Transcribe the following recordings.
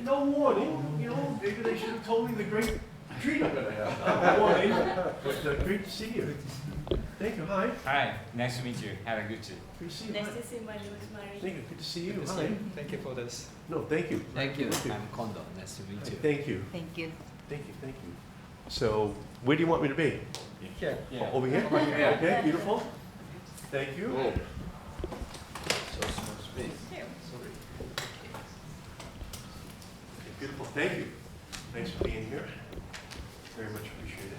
no warning, you know, maybe they should have told me the great treat I'm going to have. No warning, but great to see you. Thank you, hi. Hi, nice to meet you. Have a good day. Good to see you. Nice Hi. to see you, Marie. Thank you, good to see you. Good to Hi. see you. Thank you for this. No, thank you. Thank you. I'm Kondo. Nice to meet you. Thank you. Thank you. Thank you, thank you. So, where do you want me to be? Here. Yeah. Over here? Over here. Okay, beautiful. Thank you. Oh. So small space. Here. Sorry. Okay, beautiful, thank you. Thanks for being here. Very much appreciated.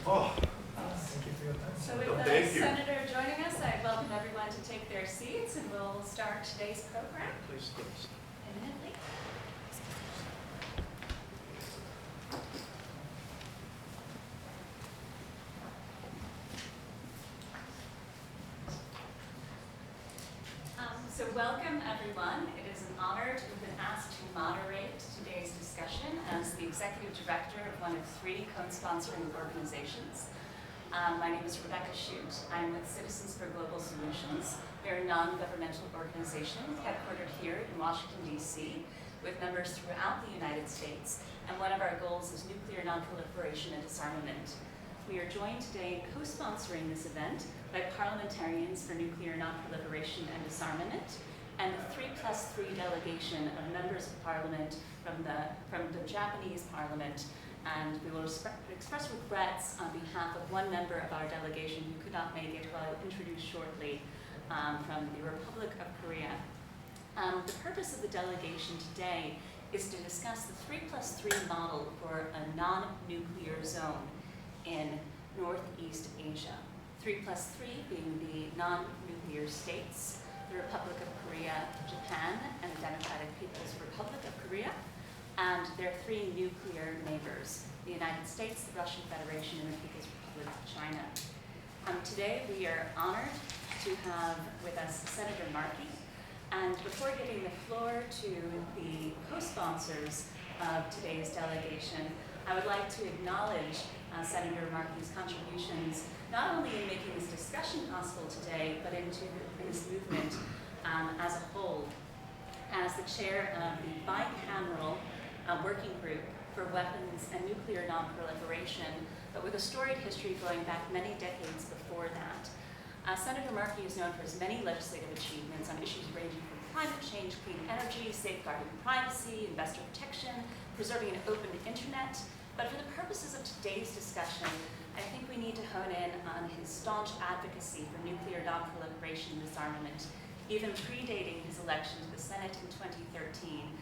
Oh, Thank you for your time. So No, with thank the you. Senator joining us, I welcome everyone to take their seats and we'll start today's program please, please. imminently. So welcome everyone. It is an honor to have been asked to moderate today's discussion as the executive director of one of 3 co-sponsoring organizations. My name is Rebecca Shute. I'm with Citizens for Global Solutions. We're a non-governmental organization headquartered here in Washington, D.C., with members throughout the United States. And one of our goals is nuclear nonproliferation and disarmament. We are joined today co-sponsoring this event by parliamentarians for nuclear nonproliferation and disarmament, and the 3+3 delegation of members of parliament from the Japanese parliament. And we will express regrets on behalf of one member of our delegation who could not make it, who I will introduce shortly, from the Republic of Korea. The purpose of the delegation today is to discuss the 3+3 model for a non-nuclear zone in Northeast Asia. 3+3 being the non-nuclear states, the Republic of Korea, Japan, and the Democratic People's Republic of Korea, and their 3 nuclear neighbors, the United States, the Russian Federation, and the People's Republic of China. Today we are honored to have with us Senator Markey, and before giving the floor to the co-sponsors of today's delegation, I would like to acknowledge Senator Markey's contributions, not only in making this discussion possible today, but into this movement as a whole. As the chair of the bicameral working group for weapons and nuclear nonproliferation, but with a storied history going back many decades before that. Senator Markey is known for his many legislative achievements on issues ranging from climate change, clean energy, safeguarding privacy, investor protection, preserving an open internet. But for the purposes of today's discussion, I think we need to hone in on his staunch advocacy for nuclear nonproliferation and disarmament, even predating his election to the Senate in 2013,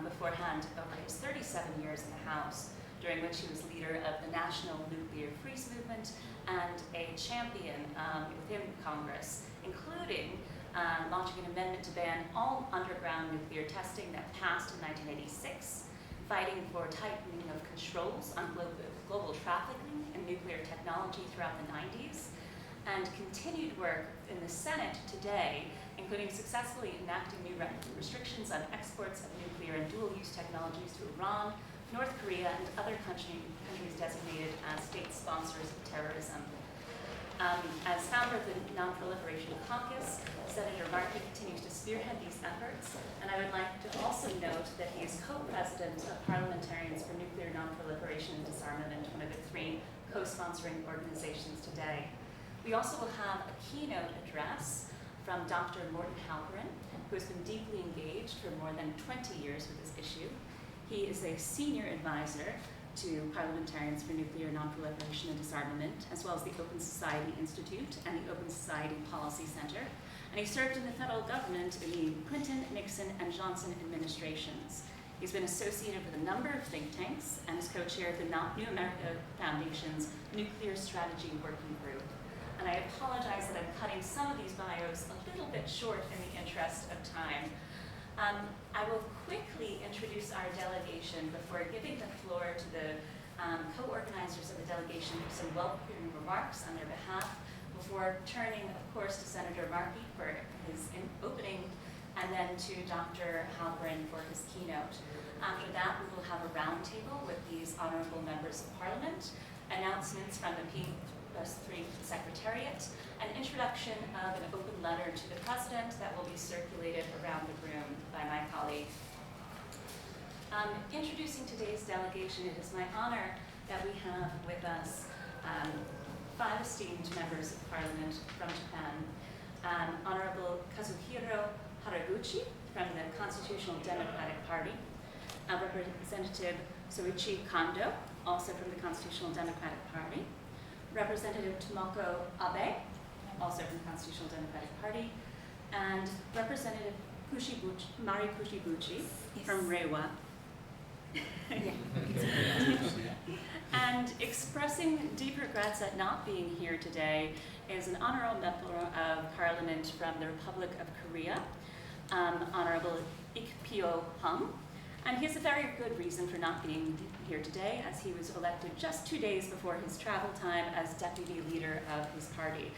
beforehand over his 37 years in the House, during which he was leader of the National Nuclear Freeze Movement and a champion within Congress, including launching an amendment to ban all underground nuclear testing that passed in 1986, fighting for tightening of controls on global trafficking and nuclear technology throughout the 90s, and continued work in the Senate today, including successfully enacting new restrictions on exports of nuclear and dual-use technologies to Iran, North Korea, and other countries designated as state sponsors of terrorism. As founder of the Non-Proliferation Caucus, Senator Markey continues to spearhead these efforts, and I would like to also note that he is co-president of Parliamentarians for Nuclear Nonproliferation and Disarmament, one of the 3 co-sponsoring organizations today. We also will have a keynote address from Dr. Morten Halperin, who has been deeply engaged for more than 20 years with this issue. He is a senior advisor to Parliamentarians for Nuclear Nonproliferation and Disarmament, as well as the Open Society Institute and the Open Society Policy Center. And he served in the federal government in the Clinton, Nixon, and Johnson administrations. He's been associated with a number of think tanks and is co-chair of the New America Foundation's Nuclear Strategy Working Group. And I apologize that I'm cutting some of these bios a little bit short in the interest of time. I will quickly introduce our delegation before giving the floor to the co-organizers of the delegation for some welcoming remarks on their behalf, before turning, of course, to Senator Markey for his opening, and then to Dr. Halperin for his keynote. After that, we will have a roundtable with these honorable members of Parliament, announcements from the P+3 Secretariat, an introduction of an open letter to the President that will be circulated around the room by my colleague. Introducing today's delegation, it is my honor that we have with us 5 esteemed members of Parliament from Japan. Honorable Kazuhiro Haraguchi from the Constitutional Democratic Party, Representative Soichi Kondo, also from the Constitutional Democratic Party, Representative Tomoko Abe, also from the Constitutional Democratic Party, and Representative Mari Kushibuchi from Reiwa. And expressing deep regrets at not being here today is an honorable member of Parliament from the Republic of Korea, Honorable Ik-pyo Hung. And he has a very good reason for not being here today, as he was elected just 2 days before his travel time as deputy leader of his party,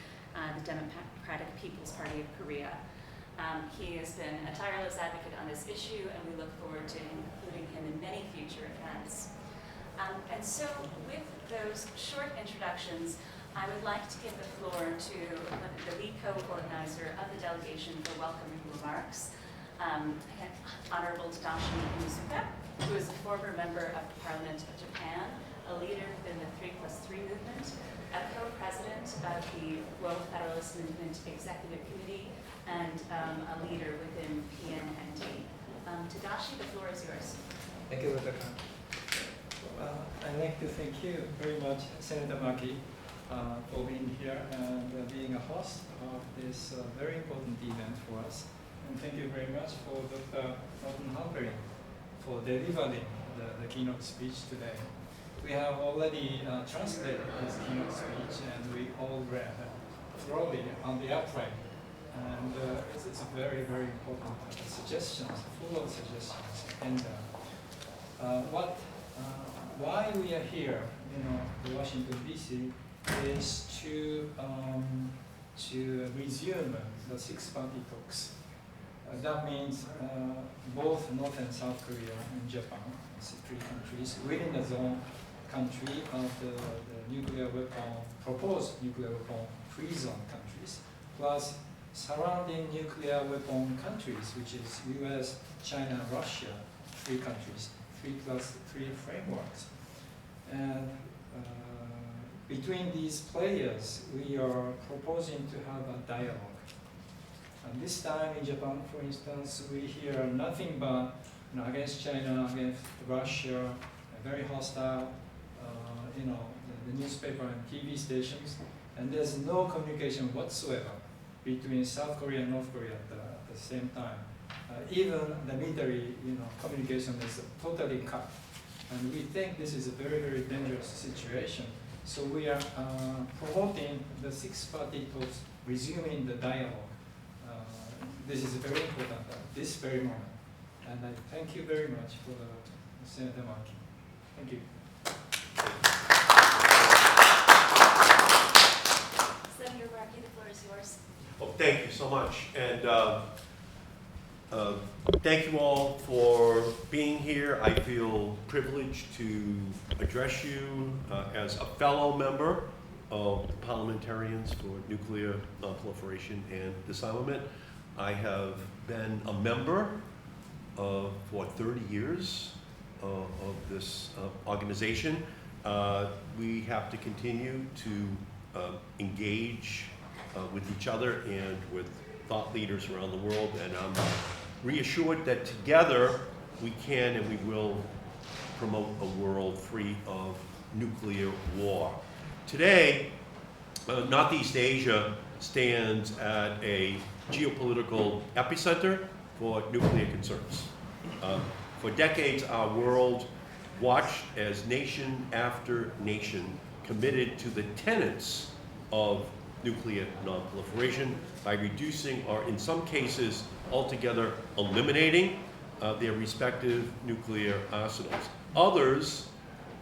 the Democratic People's Party of Korea. He has been a tireless advocate on this issue, and we look forward to including him in many future events. And so, with those short introductions, I would like to give the floor to the lead co-organizer of the delegation for welcoming remarks, Honorable Tadashi Inuzuka, who is a former member of the Parliament of Japan, a leader within the 3+3 movement, a co-president of the World Federalist Movement Executive Committee, and a leader within PNND. Tadashi, the floor is yours. Thank you, Rebecca. I'd like to thank you very much, Senator Maki, for being here and being a host of this very important event for us. And thank you very much for Dr. Norton Halperin for delivering the keynote speech today. We have already translated his keynote speech, and we all read thoroughly on the upright. And it's a very, very important suggestions, full of suggestions. And why we are here, in Washington D.C., is to resume the 6-party talks. That means both North and South Korea and Japan, 3 countries within the zone country of the nuclear weapon, proposed nuclear weapon free zone countries, plus surrounding nuclear weapon countries, which is US, China, Russia, 3 countries, 3+3 frameworks. And between these players, we are proposing to have a dialogue. And this time in Japan, for instance, we hear nothing but against China, against Russia, very hostile, the newspaper and TV stations, and there's no communication whatsoever between South Korea and North Korea at the same time. Even the military, communication is totally cut. And we think this is a very, very dangerous situation. So we are promoting the 6-party talks, resuming the dialogue. This is very important at this very moment. And I thank you very much for Senator Maki. Thank you. Senator Maki, the floor is yours. Well, thank you so much. And thank you all for being here. I feel privileged to address you as a fellow member of the Parliamentarians for Nuclear Non-Proliferation and Disarmament. I have been a member for 30 years of this organization. We have to continue to engage with each other and with thought leaders around the world, and I'm reassured that together we can and we will promote a world free of nuclear war. Today, Northeast Asia stands at a geopolitical epicenter for nuclear concerns. For decades, our world watched as nation after nation committed to the tenets of nuclear non-proliferation by reducing, or in some cases, altogether eliminating their respective nuclear arsenals. Others,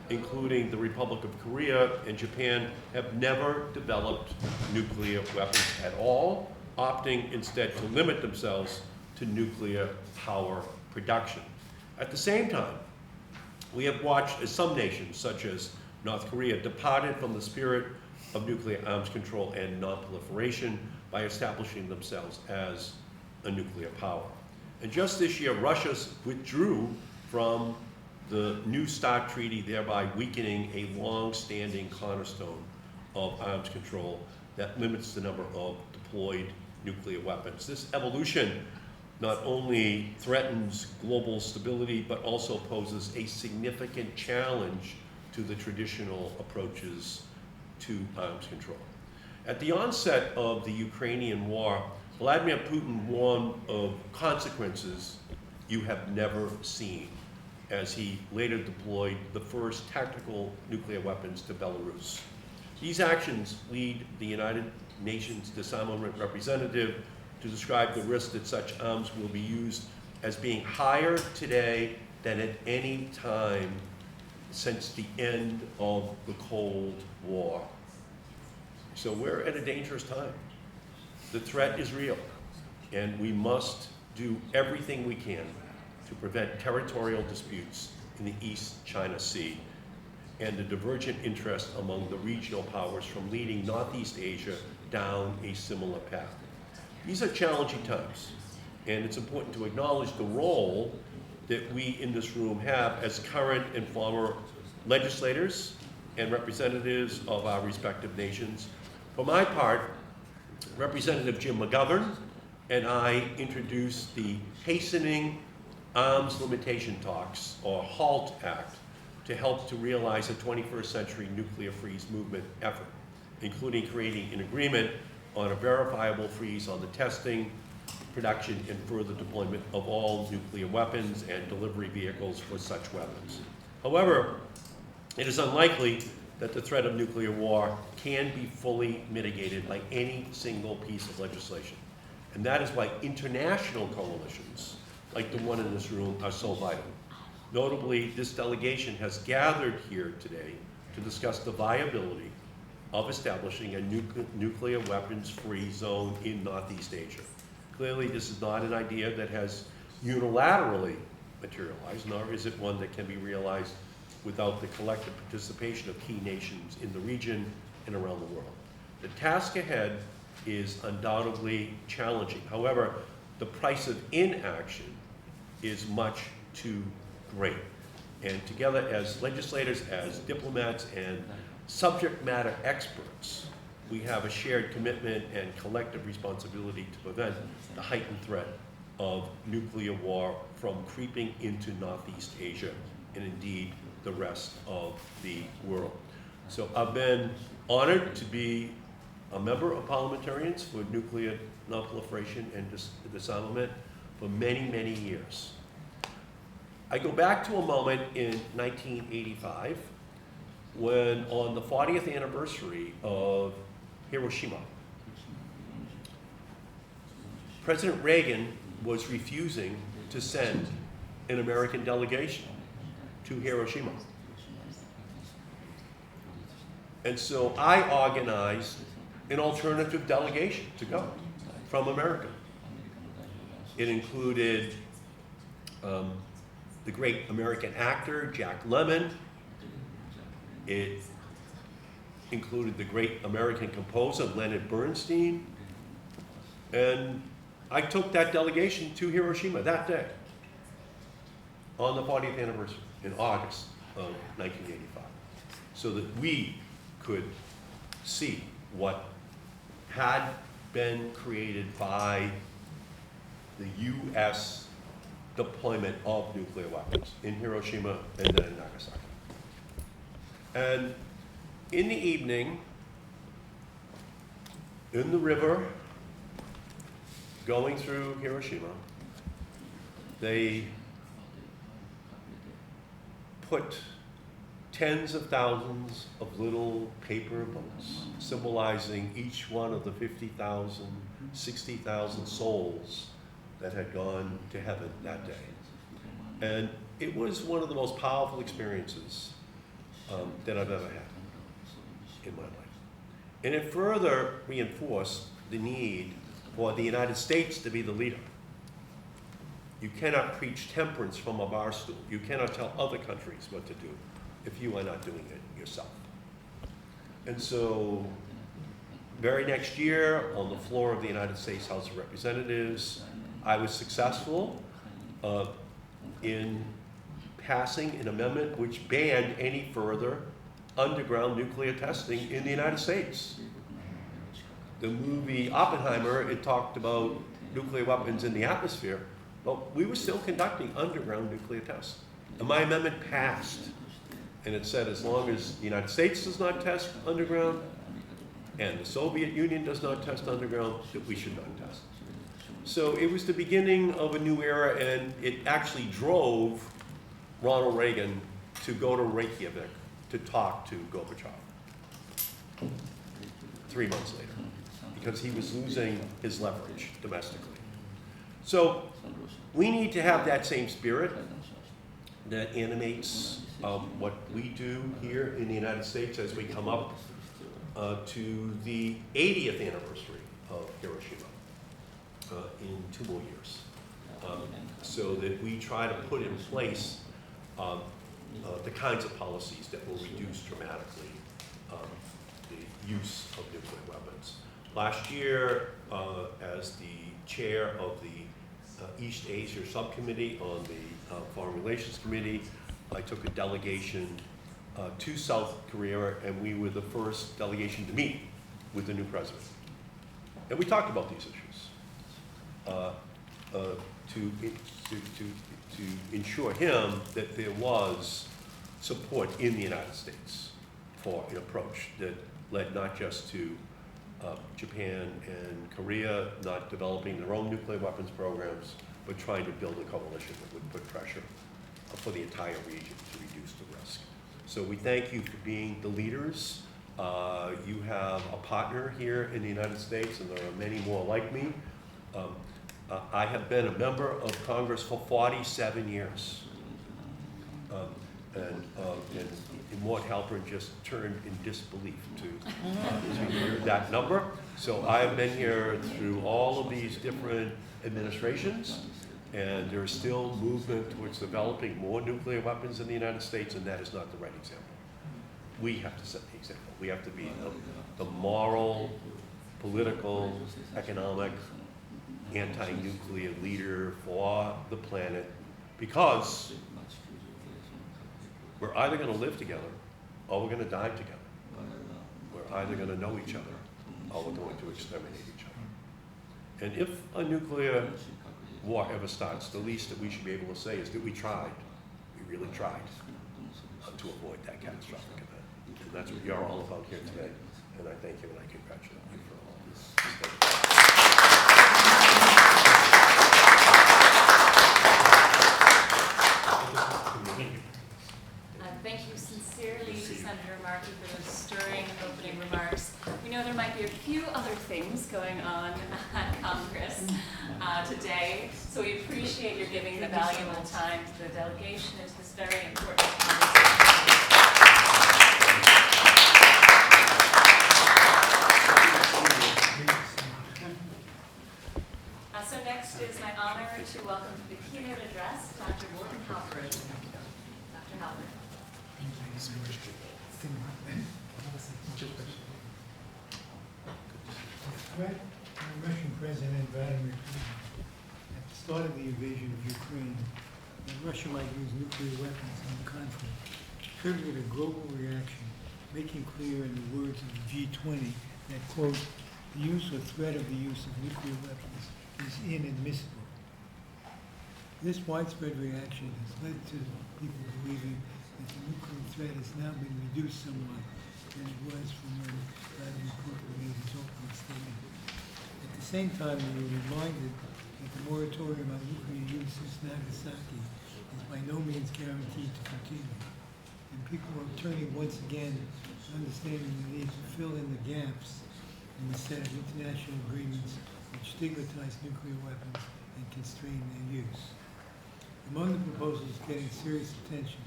including the Republic of Korea and Japan, have never developed nuclear weapons at all, opting instead to limit themselves to nuclear power production. At the same time, we have watched as some nations, such as North Korea, departed from the spirit of nuclear arms control and non-proliferation by establishing themselves as a nuclear power. And just this year, Russia withdrew from the New START treaty, thereby weakening a long-standing cornerstone of arms control that limits the number of deployed nuclear weapons. This evolution not only threatens global stability, but also poses a significant challenge to the traditional approaches to arms control. At the onset of the Ukrainian war, Vladimir Putin warned of consequences you have never seen, as he later deployed the first tactical nuclear weapons to Belarus. These actions lead the United Nations Disarmament Representative to describe the risk that such arms will be used as being higher today than at any time since the end of the Cold War. So we're at a dangerous time. The threat is real, and we must do everything we can to prevent territorial disputes in the East China Sea and the divergent interest among the regional powers from leading Northeast Asia down a similar path. These are challenging times, and it's important to acknowledge the role that we in this room have as current and former legislators and representatives of our respective nations. For my part, Representative Jim McGovern and I introduced the Hastening Arms Limitation Talks, or HALT Act, to help to realize a 21st century nuclear freeze movement effort, including creating an agreement on a verifiable freeze on the testing, production, and further deployment of all nuclear weapons and delivery vehicles for such weapons. However, it is unlikely that the threat of nuclear war can be fully mitigated by any single piece of legislation. And that is why international coalitions, like the one in this room, are so vital. Notably, this delegation has gathered here today to discuss the viability of establishing a nuclear weapons-free zone in Northeast Asia. Clearly, this is not an idea that has unilaterally materialized, nor is it one that can be realized without the collective participation of key nations in the region and around the world. The task ahead is undoubtedly challenging. However, the price of inaction is much too great. And together as legislators, as diplomats, and subject matter experts, we have a shared commitment and collective responsibility to prevent the heightened threat of nuclear war from creeping into Northeast Asia and indeed the rest of the world. So I've been honored to be a member of parliamentarians for nuclear nonproliferation and disarmament for many, many years. I go back to a moment in 1985 when, on the 40th anniversary of Hiroshima, President Reagan was refusing to send an American delegation to Hiroshima. And so I organized an alternative delegation to go from America. It included the great American actor, Jack Lemmon. It included the great American composer, Leonard Bernstein. And I took that delegation to Hiroshima that day on the 40th anniversary in August of 1985, so that we could see what had been created by the U.S. deployment of nuclear weapons in Hiroshima and then in Nagasaki. And in the evening, in the river, going through Hiroshima, they put tens of thousands of little paper boats symbolizing each one of the 50,000, 60,000 souls that had gone to heaven that day. And it was one of the most powerful experiences that I've ever had in my life. And it further reinforced the need for the United States to be the leader. You cannot preach temperance from a bar stool. You cannot tell other countries what to do if you are not doing it yourself. And so, very next year, on the floor of the United States House of Representatives, I was successful in passing an amendment which banned any further underground nuclear testing in the United States. The movie Oppenheimer, it talked about nuclear weapons in the atmosphere, but we were still conducting underground nuclear tests. And my amendment passed, and it said as long as the United States does not test underground and the Soviet Union does not test underground, that we should not test. So it was the beginning of a new era, and it actually drove Ronald Reagan to go to Reykjavik to talk to Gorbachev 3 months later, because he was losing his leverage domestically. So we need to have that same spirit that animates what we do here in the United States as we come up to the 80th anniversary of Hiroshima in 2 more years, so that we try to put in place the kinds of policies that will reduce dramatically the use of nuclear weapons. Last year, as the chair of the East Asia Subcommittee on the Foreign Relations Committee, I took a delegation to South Korea, and we were the first delegation to meet with the new president. And we talked about these issues to ensure him that there was support in the United States for an approach that led not just to Japan and Korea not developing their own nuclear weapons programs, but trying to build a coalition that would put pressure for the entire region to reduce the risk. So we thank you for being the leaders. You have a partner here in the United States, and there are many more like me. I have been a member of Congress for 47 years. And Mort Halpern just turned in disbelief to hear that number. So I've been here through all of these different administrations, and there's still movement towards developing more nuclear weapons in the United States, and that is not the right example. We have to set the example. We have to be the moral, political, economic, anti-nuclear leader for the planet, because we're either going to live together or we're going to die together. We're either going to know each other or we're going to exterminate each other. And if a nuclear war ever starts, the least that we should be able to say is that we tried. We really tried to avoid that catastrophic event. And that's what you're all about here today. And I thank you and I congratulate you for all this. Thank you sincerely, Senator Markey, for those stirring opening remarks. We know there might be a few other things going on at Congress today, so we appreciate your giving the valuable time to the delegation and to this very important conversation. So next is my honor to welcome to the keynote address Dr. Wilton Halpern. Dr. Halpern. Russian President Vladimir Putin, at the start of the invasion of Ukraine, that Russia might use nuclear weapons in the conflict, triggered a global reaction, making clear in the words of the G20 that, quote, the use or threat of the use of nuclear weapons is inadmissible. This widespread reaction has led to people believing that the nuclear threat has now been reduced somewhat than it was from when Vladimir Putin made his opening statement. At the same time, we were reminded that the moratorium on nuclear use since Nagasaki is by no means guaranteed to continue. And people are turning once again to understanding the need to fill in the gaps in the set of international agreements which stigmatize nuclear weapons and constrain their use. Among the proposals getting serious attention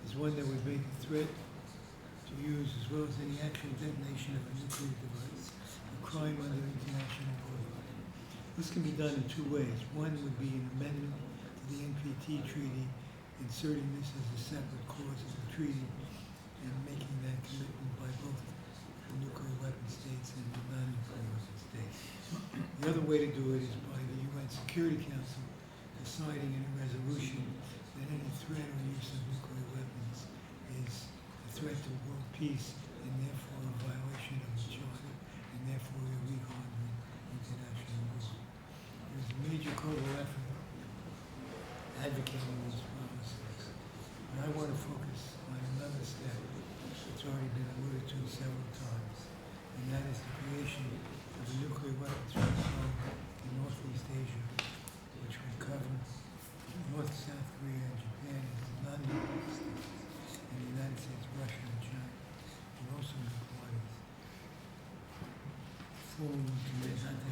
is one that would make a threat to use, as well as any actual detonation of a nuclear device, a crime under international law. This can be done in 2 ways. One would be an amendment to the NPT treaty, inserting this as a separate clause of the treaty and making that commitment by both the nuclear weapon states and the non-nuclear weapon states. The other way to do it is by the UN Security Council deciding in a resolution that any threat or use of nuclear weapons is a threat to world peace and therefore a violation of the Charter and therefore illegal under international law. There is a major global effort advocating these policies. But I want to focus on another step that's already been alluded to several times, and that is the creation of a nuclear weapons-free zone in Northeast Asia, which would cover North, South Korea, and Japan as the non-nuclear states, and the United States, Russia, and China would also be parties. Full commitment